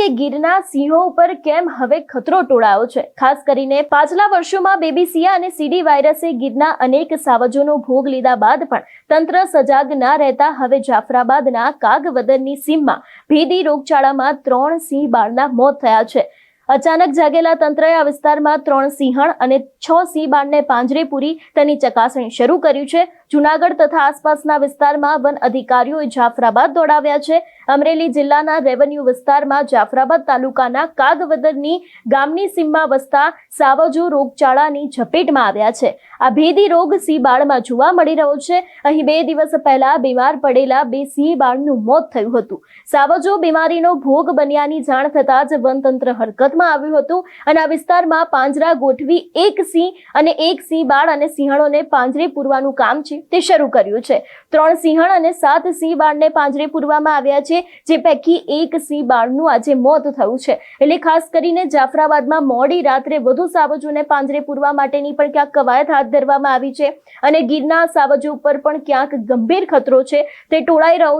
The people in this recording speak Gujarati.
કે ગીરના સિંહો ઉપર કેમ હવે ખતરો ટોળાયો છે। ખાસ કરીને પાછલા વર્ષોમાં બેબીસિયા અને સીડી વાયરસે ગીરના અનેક સાવજોનો ભોગ લીધા બાદ પણ તંત્ર સજાગ ના રહેતા હવે જાફરાબાદના કાગવદરની સીમમાં ભેદી રોગચાળામાં 3 સિંહ બાળના મોત થયા છે। અચાનક જાગેલા તંત્રએ આ વિસ્તારમાં 3 સિંહણ અને 6 સિંહ બાળને પાંજરે પૂરી તેની ચકાસણી શરૂ કર્યું છે। જૂનાગઢ તથા આસપાસના વિસ્તારમાં વન અધિકારીઓએ જાફરાબાદ દોડાવ્યા છે। અમરેલી જિલ્લાના રેવન્યુ વિસ્તારમાં જાફરાબાદ તાલુકાના કાગવદરની ગામની સીમમાં વસતા સાવજો રોગચાળાની ઝપેટમાં આવ્યા છે। આ ભેદી રોગ સિંહ બાળમાં જોવા મળી રહ્યો છે। અહીં 2 દિવસ પહેલા બીમાર પડેલા 2 સિંહ બાળનું મોત થયું હતું। સાવજો બીમારીનો ભોગ બન્યાની જાણ થતાં જ વનતંત્ર હરકતમાં આવ્યું હતું અને આ વિસ્તારમાં પાંજરા ગોઠવી 1 સિંહ અને 1 સિંહ બાળ અને સિંહણોને પાંજરે પૂરવાનું કામ છે તે શરૂ કર્યું છે। 3 સિંહણ અને 7 સિંહ બાળને પાંજરે પૂરવામાં આવ્યા છે, જે પૈકી 1 સિંહ બાળનું આજે મોત થયું છે। એટલે ખાસ કરીને જાફરાબાદમાં મોડી રાત્રે વધુ સાવજોને પાંજરે પૂરવા માટેની પણ ક્યાંક કવાયત હાથ ધરવામાં આવી છે અને ગીરના સાવજો ઉપર પણ ક્યાંક ગંભીર ખતરો છે તે ટોળાઈ રહ્યો